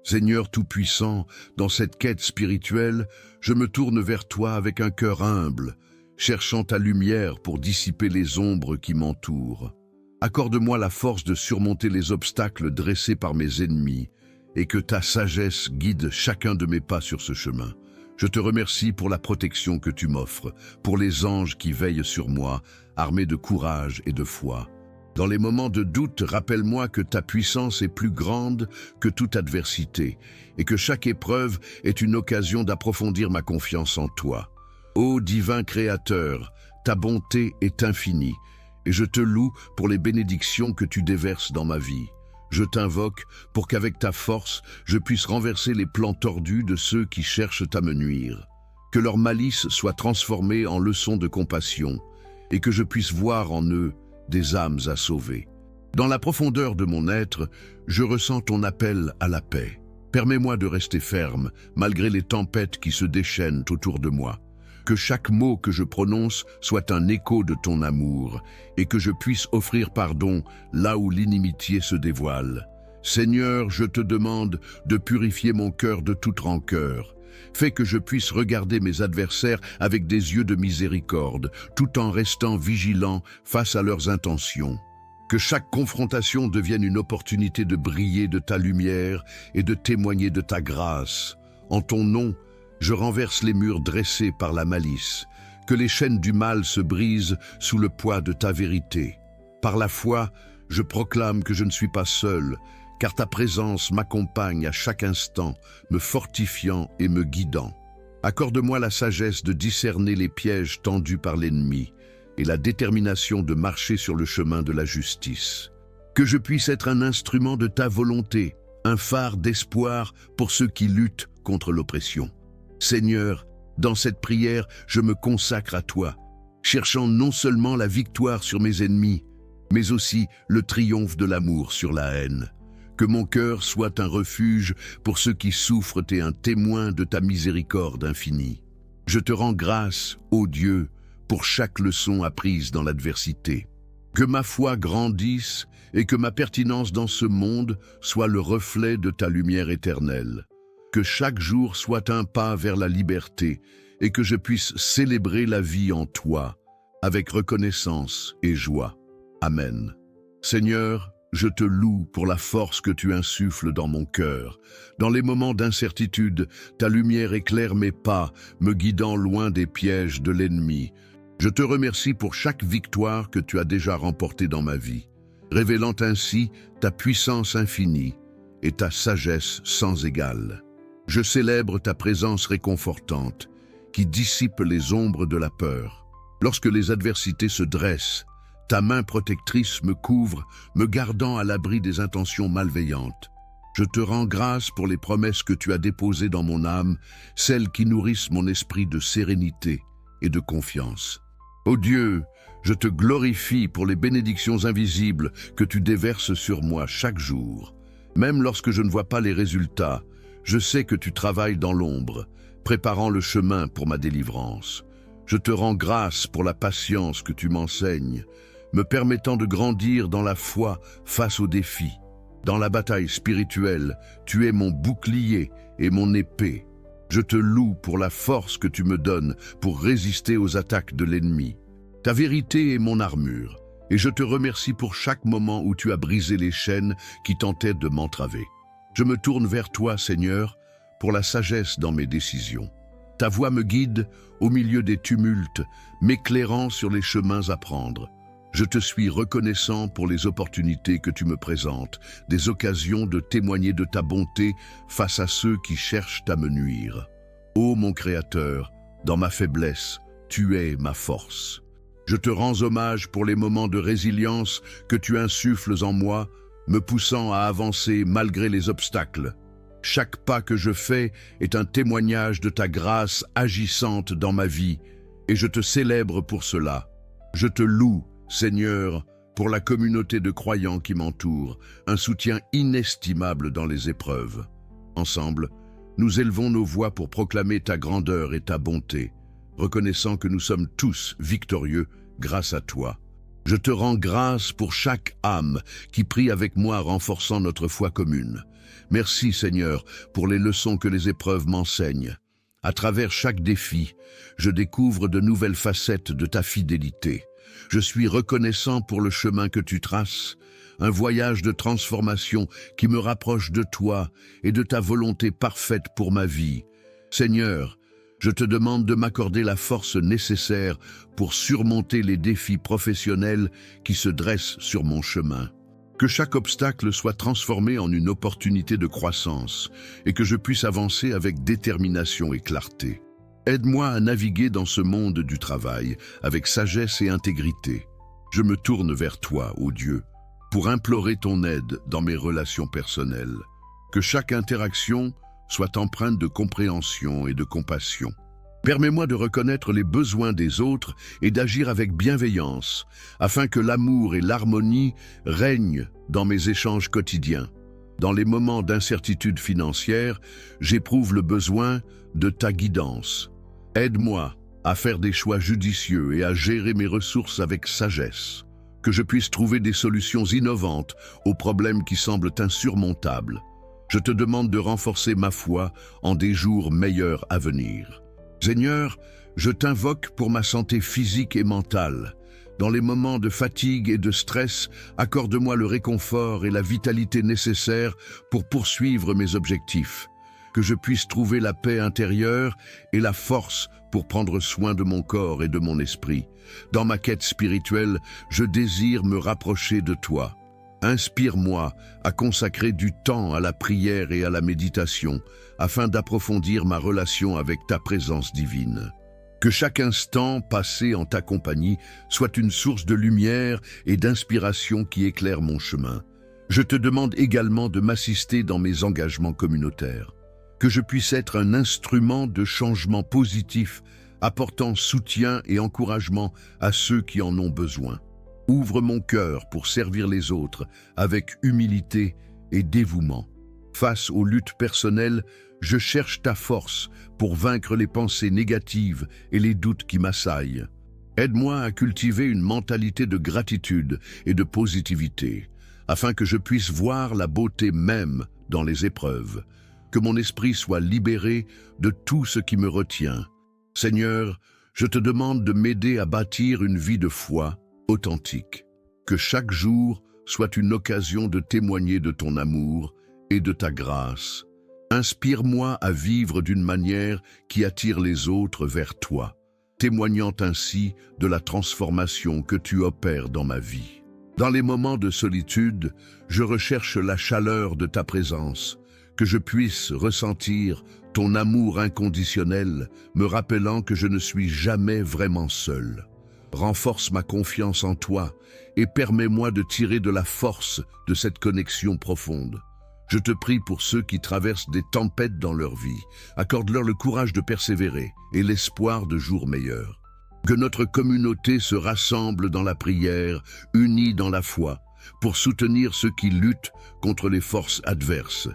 Seigneur Tout-Puissant, dans cette quête spirituelle, je me tourne vers toi avec un cœur humble, cherchant ta lumière pour dissiper les ombres qui m'entourent. Accorde-moi la force de surmonter les obstacles dressés par mes ennemis et que ta sagesse guide chacun de mes pas sur ce chemin. Je te remercie pour la protection que tu m'offres, pour les anges qui veillent sur moi, armés de courage et de foi. Dans les moments de doute, rappelle-moi que ta puissance est plus grande que toute adversité et que chaque épreuve est une occasion d'approfondir ma confiance en toi. Ô divin Créateur, ta bonté est infinie et je te loue pour les bénédictions que tu déverses dans ma vie. Je t'invoque pour qu'avec ta force, je puisse renverser les plans tordus de ceux qui cherchent à me nuire. Que leur malice soit transformée en leçon de compassion et que je puisse voir en eux des âmes à sauver. Dans la profondeur de mon être, je ressens ton appel à la paix. Permets-moi de rester ferme, malgré les tempêtes qui se déchaînent autour de moi. Que chaque mot que je prononce soit un écho de ton amour, et que je puisse offrir pardon là où l'inimitié se dévoile. Seigneur, je te demande de purifier mon cœur de toute rancœur. Fais que je puisse regarder mes adversaires avec des yeux de miséricorde, tout en restant vigilant face à leurs intentions. Que chaque confrontation devienne une opportunité de briller de ta lumière et de témoigner de ta grâce. En ton nom, je renverse les murs dressés par la malice. Que les chaînes du mal se brisent sous le poids de ta vérité. Par la foi, je proclame que je ne suis pas seul, car ta présence m'accompagne à chaque instant, me fortifiant et me guidant. Accorde-moi la sagesse de discerner les pièges tendus par l'ennemi et la détermination de marcher sur le chemin de la justice. Que je puisse être un instrument de ta volonté, un phare d'espoir pour ceux qui luttent contre l'oppression. Seigneur, dans cette prière, je me consacre à toi, cherchant non seulement la victoire sur mes ennemis, mais aussi le triomphe de l'amour sur la haine. Que mon cœur soit un refuge pour ceux qui souffrent et un témoin de ta miséricorde infinie. Je te rends grâce, ô Dieu, pour chaque leçon apprise dans l'adversité. Que ma foi grandisse et que ma pertinence dans ce monde soit le reflet de ta lumière éternelle. Que chaque jour soit un pas vers la liberté et que je puisse célébrer la vie en toi, avec reconnaissance et joie. Amen. Seigneur, je te loue pour la force que tu insuffles dans mon cœur. Dans les moments d'incertitude, ta lumière éclaire mes pas, me guidant loin des pièges de l'ennemi. Je te remercie pour chaque victoire que tu as déjà remportée dans ma vie, révélant ainsi ta puissance infinie et ta sagesse sans égale. Je célèbre ta présence réconfortante, qui dissipe les ombres de la peur. Lorsque les adversités se dressent, ta main protectrice me couvre, me gardant à l'abri des intentions malveillantes. Je te rends grâce pour les promesses que tu as déposées dans mon âme, celles qui nourrissent mon esprit de sérénité et de confiance. Ô Dieu, je te glorifie pour les bénédictions invisibles que tu déverses sur moi chaque jour. Même lorsque je ne vois pas les résultats, je sais que tu travailles dans l'ombre, préparant le chemin pour ma délivrance. Je te rends grâce pour la patience que tu m'enseignes, me permettant de grandir dans la foi face aux défis. Dans la bataille spirituelle, tu es mon bouclier et mon épée. Je te loue pour la force que tu me donnes pour résister aux attaques de l'ennemi. Ta vérité est mon armure, et je te remercie pour chaque moment où tu as brisé les chaînes qui tentaient de m'entraver. Je me tourne vers toi, Seigneur, pour la sagesse dans mes décisions. Ta voix me guide au milieu des tumultes, m'éclairant sur les chemins à prendre. Je te suis reconnaissant pour les opportunités que tu me présentes, des occasions de témoigner de ta bonté face à ceux qui cherchent à me nuire. Ô mon Créateur, dans ma faiblesse, tu es ma force. Je te rends hommage pour les moments de résilience que tu insuffles en moi, me poussant à avancer malgré les obstacles. Chaque pas que je fais est un témoignage de ta grâce agissante dans ma vie, et je te célèbre pour cela. Je te loue, Seigneur, pour la communauté de croyants qui m'entoure, un soutien inestimable dans les épreuves. Ensemble, nous élevons nos voix pour proclamer ta grandeur et ta bonté, reconnaissant que nous sommes tous victorieux grâce à toi. Je te rends grâce pour chaque âme qui prie avec moi renforçant notre foi commune. Merci Seigneur pour les leçons que les épreuves m'enseignent. À travers chaque défi, je découvre de nouvelles facettes de ta fidélité. Je suis reconnaissant pour le chemin que tu traces, un voyage de transformation qui me rapproche de toi et de ta volonté parfaite pour ma vie. Seigneur, je te demande de m'accorder la force nécessaire pour surmonter les défis professionnels qui se dressent sur mon chemin. Que chaque obstacle soit transformé en une opportunité de croissance et que je puisse avancer avec détermination et clarté. Aide-moi à naviguer dans ce monde du travail avec sagesse et intégrité. Je me tourne vers toi, ô Dieu, pour implorer ton aide dans mes relations personnelles. Que chaque interaction soit empreinte de compréhension et de compassion. Permets-moi de reconnaître les besoins des autres et d'agir avec bienveillance, afin que l'amour et l'harmonie règnent dans mes échanges quotidiens. Dans les moments d'incertitude financière, j'éprouve le besoin de ta guidance. Aide-moi à faire des choix judicieux et à gérer mes ressources avec sagesse. Que je puisse trouver des solutions innovantes aux problèmes qui semblent insurmontables. Je te demande de renforcer ma foi en des jours meilleurs à venir. Seigneur, je t'invoque pour ma santé physique et mentale. Dans les moments de fatigue et de stress, accorde-moi le réconfort et la vitalité nécessaires pour poursuivre mes objectifs. Que je puisse trouver la paix intérieure et la force pour prendre soin de mon corps et de mon esprit. Dans ma quête spirituelle, je désire me rapprocher de toi. Inspire-moi à consacrer du temps à la prière et à la méditation, afin d'approfondir ma relation avec ta présence divine. Que chaque instant passé en ta compagnie soit une source de lumière et d'inspiration qui éclaire mon chemin. Je te demande également de m'assister dans mes engagements communautaires. Que je puisse être un instrument de changement positif, apportant soutien et encouragement à ceux qui en ont besoin. Ouvre mon cœur pour servir les autres avec humilité et dévouement. Face aux luttes personnelles, je cherche ta force pour vaincre les pensées négatives et les doutes qui m'assaillent. Aide-moi à cultiver une mentalité de gratitude et de positivité, afin que je puisse voir la beauté même dans les épreuves. Que mon esprit soit libéré de tout ce qui me retient. Seigneur, je te demande de m'aider à bâtir une vie de foi authentique. Que chaque jour soit une occasion de témoigner de ton amour et de ta grâce. Inspire-moi à vivre d'une manière qui attire les autres vers toi, témoignant ainsi de la transformation que tu opères dans ma vie. Dans les moments de solitude, je recherche la chaleur de ta présence, que je puisse ressentir ton amour inconditionnel, me rappelant que je ne suis jamais vraiment seul. Renforce ma confiance en toi et permets-moi de tirer de la force de cette connexion profonde. Je te prie pour ceux qui traversent des tempêtes dans leur vie. Accorde-leur le courage de persévérer et l'espoir de jours meilleurs. Que notre communauté se rassemble dans la prière, unie dans la foi, pour soutenir ceux qui luttent contre les forces adverses.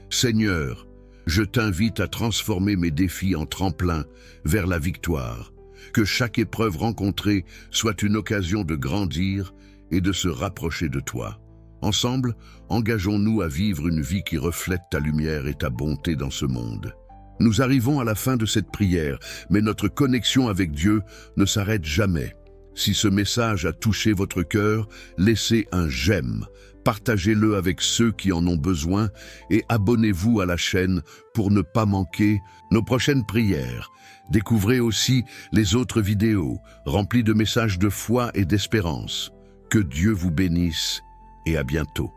Seigneur, je t'invite à transformer mes défis en tremplin vers la victoire. Que chaque épreuve rencontrée soit une occasion de grandir et de se rapprocher de toi. Ensemble, engageons-nous à vivre une vie qui reflète ta lumière et ta bonté dans ce monde. Nous arrivons à la fin de cette prière, mais notre connexion avec Dieu ne s'arrête jamais. Si ce message a touché votre cœur, laissez un j'aime, partagez-le avec ceux qui en ont besoin et abonnez-vous à la chaîne pour ne pas manquer nos prochaines prières. Découvrez aussi les autres vidéos remplies de messages de foi et d'espérance. Que Dieu vous bénisse et à bientôt.